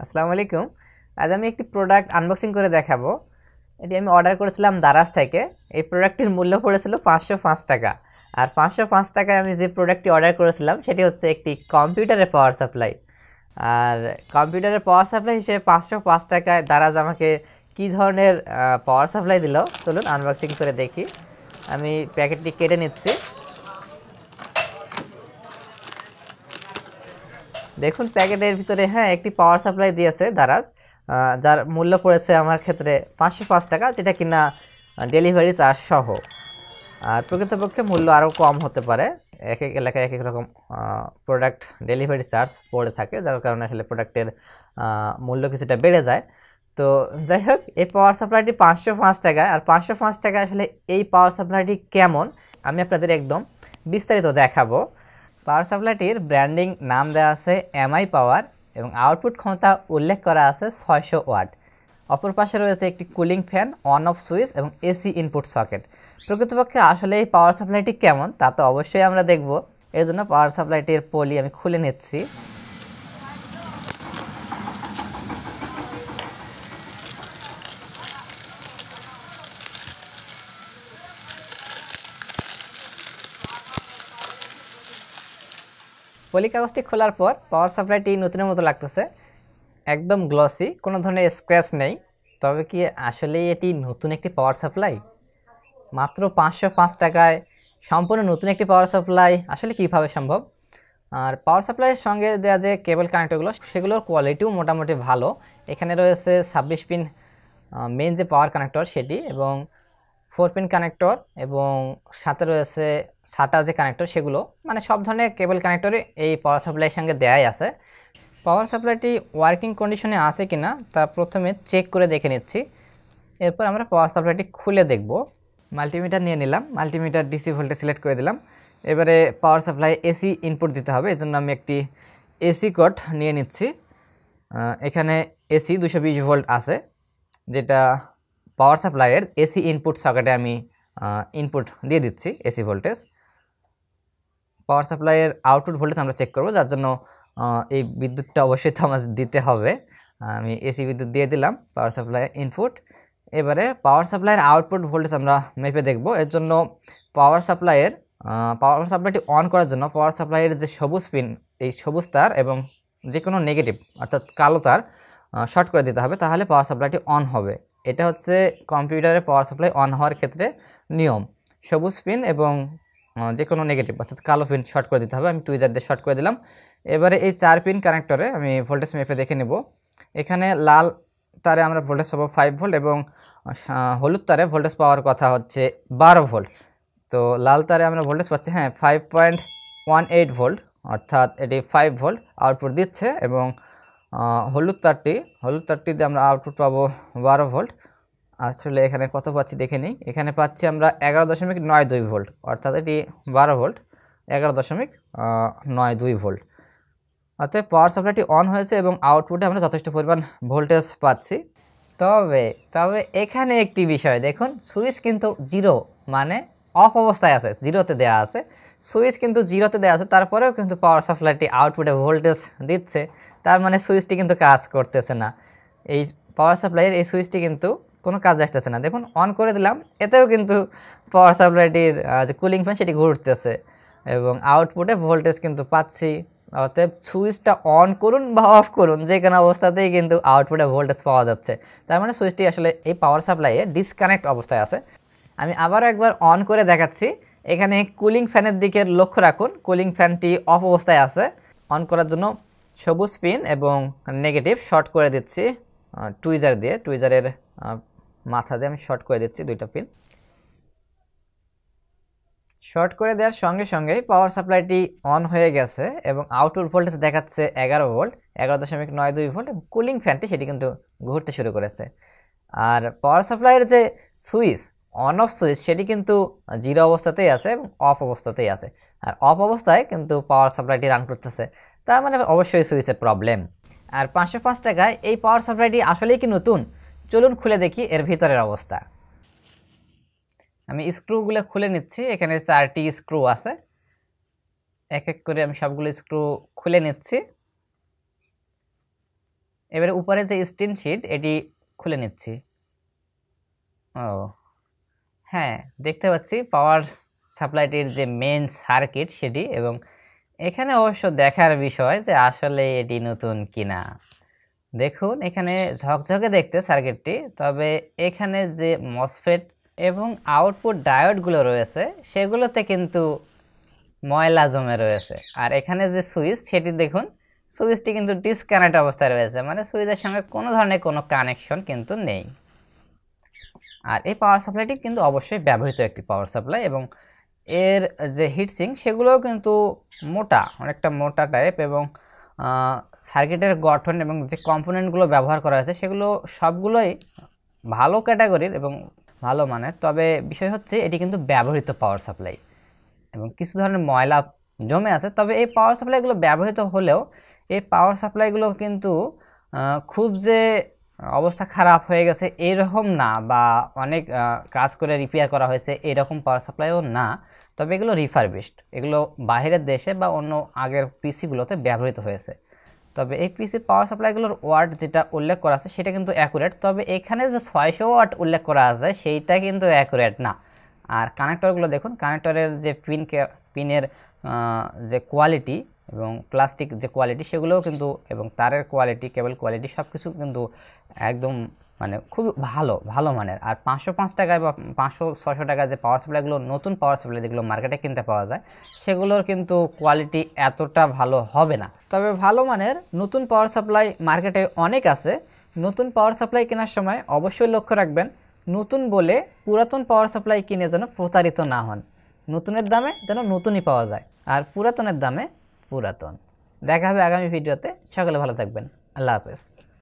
আসসালামু আলাইকুম। আজ আমি একটি প্রোডাক্ট আনবক্সিং করে দেখাবো। এটি আমি অর্ডার করেছিলাম দারাজ থেকে। এই প্রোডাক্টটির মূল্য পড়েছিল 505 টাকা। আর 505 টাকায় আমি যে প্রোডাক্টটি অর্ডার করেছিলাম সেটি হচ্ছে একটি কম্পিউটারের পাওয়ার সাপ্লাই। আর কম্পিউটারের পাওয়ার সাপ্লাই হিসেবে 505 টাকায় দারাজ আমাকে কী ধরনের পাওয়ার সাপ্লাই দিল, চলুন আনবক্সিং করে দেখি। আমি প্যাকেটটি কেটে নিচ্ছি। দেখুন প্যাকেটের ভিতরে একটি পাওয়ার সাপ্লাই দিয়েছে দারাজ, যার মূল্য পড়েছে আমার ক্ষেত্রে 505 টাকা, যেটা কিনা ডেলিভারি চার্জ সহ। আর প্রকৃতপক্ষে মূল্য আরও কম হতে পারে, এক এক এলাকায় এক এক রকম প্রোডাক্ট ডেলিভারি চার্জ পড়ে থাকে, যার কারণে আসলে প্রোডাক্টের মূল্য কিছুটা বেড়ে যায়। তো যাই হোক, এই পাওয়ার সাপ্লাইটি 505 টাকায়। আর 505 টাকায় আসলে এই পাওয়ার সাপ্লাইটি কেমন আমি আপনাদের একদম বিস্তারিত দেখাবো। পাওয়ার সাপ্লাইটির ব্র্যান্ডিং নাম দেওয়া আছে এমআই পাওয়ার এবং আউটপুট ক্ষমতা উল্লেখ করা আছে 600 ওয়াট। অপর পাশে রয়েছে একটি cooling fan, on off switch এবং এসি ইনপুট সকেট। প্রকৃতপক্ষে আসলে এই পাওয়ার সাপ্লাইটি কেমন তা তো অবশ্যই আমরা দেখব। এর জন্য পাওয়ার সাপ্লাইটির পলি আমি খুলে নিচ্ছি। পলি কাগজটি খোলার পর পাওয়ার সাপ্লাইটি নতুনের মতো লাগতেছে, একদম গ্লসি, কোনো ধরনের স্ক্র্যাচ নেই। তবে কি আসলেই এটি নতুন একটি পাওয়ার সাপ্লাই? মাত্র 505 টাকায় সম্পূর্ণ নতুন একটি পাওয়ার সাপ্লাই আসলে কিভাবে সম্ভব? আর পাওয়ার সাপ্লাইয়ের সঙ্গে দেওয়া যে কেবল কানেক্টরগুলো, সেগুলোর কোয়ালিটিও মোটামুটি ভালো। এখানে রয়েছে 26 পিন মেইন যে পাওয়ার কানেক্টর সেটি, এবং 4 পিন কানেক্টর, এবং সাথে রয়েছে সাটা যে কানেক্টর, সেগুলো মানে সব ধরনের কেবল কানেক্টরে এই পাওয়ার সাপ্লাইয়ের সঙ্গে দেয়াই আছে। পাওয়ার সাপ্লাইটি ওয়ার্কিং কন্ডিশনে আছে কিনা তা প্রথমে চেক করে দেখে নিচ্ছি। এরপর আমরা পাওয়ার সাপ্লাইটি খুলে দেখব। মাল্টিমিটার নিয়ে নিলাম, মাল্টিমিটার ডিসি ভোল্টেজ সিলেক্ট করে দিলাম। এবারে পাওয়ার সাপ্লাই এসি ইনপুট দিতে হবে, এর জন্য আমি একটি এসি কোড নিয়ে নিচ্ছি। এখানে এসি 220 ভোল্ট আছে, যেটা পাওয়ার সাপ্লাইয়ের এসি ইনপুট সকেটে আমি ইনপুট দিয়ে দিচ্ছি এসি ভোল্টেজ। পাওয়ার সাপ্লাইয়ের আউটপুট ভোল্টেজ আমরা চেক করব, যার জন্য এই বিদ্যুৎটা অবশ্যই তো আমাদের দিতে হবে। আমি এসি বিদ্যুৎ দিয়ে দিলাম পাওয়ার সাপ্লাই ইনপুট। এবারে পাওয়ার সাপ্লাইয়ের আউটপুট ভোল্টেজ আমরা মেপে দেখব। এর জন্য পাওয়ার সাপ্লাইটি অন করার জন্য পাওয়ার সাপ্লাইয়ের যে সবুজ পিন, এই সবুজ তার এবং যে কোনো নেগেটিভ অর্থাৎ কালো তার শর্ট করে দিতে হবে, তাহলে পাওয়ার সাপ্লাইটি অন হবে। এটা হচ্ছে কম্পিউটারের পাওয়ার সাপ্লাই অন হওয়ার ক্ষেত্রে নিয়ম। সবুজ পিন এবং যে কোনো নেগেটিভ অর্থাৎ কালো পিন শর্ট করে দিতে হবে। আমি টুইজার দিয়ে শর্ট করে দিলাম। এবারে এই 4 পিন কানেক্টরে আমি ভোল্টেজ মেপে দেখে নেব। এখানে লাল তারে আমরা ভোল্টেজ পাবো 5 ভোল্ট, এবং হলুদ তারে ভোল্টেজ পাওয়ার কথা হচ্ছে 12 ভোল্ট। তো লাল তারে আমরা ভোল্টেজ পাচ্ছি 5.18 ভোল্ট, অর্থাৎ এটি 5 ভোল্ট আউটপুট দিচ্ছে। এবং হলুদ তারটিতে আমরা আউটপুট পাবো 12 ভোল্ট। আসলে এখানে কত পাচ্ছি দেখে নিই। এখানে পাচ্ছি আমরা 11.92 ভোল্ট, অর্থাৎ এটি 12 ভোল্ট 11.92 ভোল্ট। অর্থাৎ পাওয়ার সাপ্লাইটি অন হয়েছে এবং আউটপুটে আমরা যথেষ্ট পরিমাণ ভোল্টেজ পাচ্ছি। তবে এখানে একটি বিষয় দেখুন, সুইচ কিন্তু জিরো, মানে অফ অবস্থায় আছে, জিরোতে দেওয়া আছে। সুইচ কিন্তু জিরোতে দেওয়া আছে, তারপরেও কিন্তু পাওয়ার সাপ্লাইটি আউটপুটে ভোল্টেজ দিচ্ছে। তার মানে সুইচটি কিন্তু কাজ করতেছে না। এই পাওয়ার সাপ্লাইয়ের এই সুইচটি কিন্তু কোনো কাজ আসতেছে না। দেখুন অন করে দিলাম, এতেও কিন্তু পাওয়ার সাপ্লাইটির যে কুলিং ফ্যান সেটি ঘুরতেছে এবং আউটপুটে ভোল্টেজ কিন্তু পাচ্ছি। অতএব সুইচটা অন করুন বা অফ করুন, যে কোনো অবস্থাতেই কিন্তু আউটপুটে ভোল্টেজ পাওয়া যাচ্ছে। তার মানে সুইচটি আসলে এই পাওয়ার সাপ্লাইয়ে ডিসকানেক্ট অবস্থায় আছে। আমি আবারও একবার অন করে দেখাচ্ছি। এখানে কুলিং ফ্যানের দিকে লক্ষ্য রাখুন, কুলিং ফ্যানটি অফ অবস্থায় আছে। অন করার জন্য সবুজ পিন এবং নেগেটিভ শর্ট করে দিচ্ছি টুইজার দিয়ে, টুইজারের মাথা দিয়ে আমি শর্ট করে দিচ্ছি দুইটা পিন। শর্ট করে দেওয়ার সঙ্গে সঙ্গেই পাওয়ার সাপ্লাইটি অন হয়ে গেছে এবং আউটপুট ভোল্টেজ দেখাচ্ছে 11 ভোল্ট, 11.92 ভোল্ট। এবং কুলিং ফ্যানটি সেটি কিন্তু ঘুরতে শুরু করেছে। আর পাওয়ার সাপ্লাইয়ের যে সুইচ, অন অফ সুইচ, সেটি কিন্তু জিরো অবস্থাতেই আছে এবং অফ অবস্থাতেই আছে। আর অফ অবস্থায় কিন্তু পাওয়ার সাপ্লাইটি রান করতেছে, তার মানে অবশ্যই সুইচের প্রবলেম। আর 505 টাকায় এই পাওয়ার সাপ্লাইটি আসলেই কি নতুন? চলুন খুলে দেখি এর ভিতরের অবস্থা। আমি স্ক্রুগুলো খুলে নিচ্ছি। এখানে 4টি স্ক্রু আছে, এক এক করে আমি সবগুলো স্ক্রু খুলে নিচ্ছি। এবারে উপরে যে স্ক্রিনশিট এটি খুলে নিচ্ছি। ও হ্যাঁ, দেখতে পাচ্ছি পাওয়ার সাপ্লাইটির যে মেইন সার্কিট সেটি, এবং এখানে অবশ্য দেখার বিষয় যে আসলে এটি নতুন কিনা। দেখুন এখানে ঝকঝকে দেখতে সার্কিটটি, তবে এখানে যে মসফেট এবং আউটপুট ডায়োডগুলো রয়েছে সেগুলোতে কিন্তু ময়লা জমে রয়েছে। আর এখানে যে সুইচ সেটি দেখুন, সুইচটি কিন্তু ডিসকানেক্ট অবস্থায় রয়েছে, মানে সুইচের সঙ্গে কোনো ধরনের কোনো কানেকশন কিন্তু নেই। আর এই পাওয়ার সাপ্লাইটি কিন্তু অবশ্যই ব্যবহৃত একটি পাওয়ার সাপ্লাই, এবং এর যে হিটসিং সেগুলোও কিন্তু মোটা, অনেকটা মোটা টাইপ, এবং সার্কিটের গঠন এবং যে কম্পোনেন্টগুলো ব্যবহার করা হয়েছে সেগুলো সবগুলোই ভালো ক্যাটাগরির এবং ভালো মানের। তবে বিষয় হচ্ছে এটি কিন্তু ব্যবহৃত পাওয়ার সাপ্লাই এবং কিছু ধরনের ময়লা জমে আছে। তবে এই পাওয়ার সাপ্লাইগুলো ব্যবহৃত হলেও এই পাওয়ার সাপ্লাইগুলো কিন্তু খুব যে অবস্থা খারাপ হয়ে গেছে এরকম না, বা অনেক কাজ করে রিপেয়ার করা হয়েছে এরকম পাওয়ার সাপ্লাইও না। তবে এগুলো রিফারবিশড, এগুলো বাইরের দেশে বা অন্য আগের পিসিগুলোতে ব্যবহৃত হয়েছে। তবে এই পিসি পাওয়ার সাপ্লাইগুলোর ওয়াট যেটা উল্লেখ করা আছে সেটা কিন্তু অ্যাকুরেট, তবে এখানে যে 600 ওয়াট উল্লেখ করা আছে সেইটা কিন্তু অ্যাকুরেট না। আর কানেক্টরগুলো দেখুন, কানেক্টরের যে পিনের যে কোয়ালিটি এবং প্লাস্টিক যে কোয়ালিটি সেগুলোও কিন্তু, এবং তারের কোয়ালিটি, কেবল কোয়ালিটি সব কিছু কিন্তু একদম মানে খুব ভালো মানের। আর 505 টাকায় বা 500-600 টাকায় যে পাওয়ার সাপ্লাইগুলো, নতুন পাওয়ার সাপ্লাই যেগুলো মার্কেটে কিনতে পাওয়া যায়, সেগুলোর কিন্তু কোয়ালিটি এতটা ভালো হবে না। তবে ভালো মানের নতুন পাওয়ার সাপ্লাই মার্কেটে অনেক আছে। নতুন পাওয়ার সাপ্লাই কেনার সময় অবশ্যই লক্ষ্য রাখবেন নতুন বলে পুরাতন পাওয়ার সাপ্লাই কিনে যেন প্রতারিত না হন। নতুনের দামে যেন নতুনই পাওয়া যায়, আর পুরাতনের দামে পুরাতন। দেখা হবে আগামী ভিডিওতে। সকলে ভালো থাকবেন। আল্লাহ হাফেজ।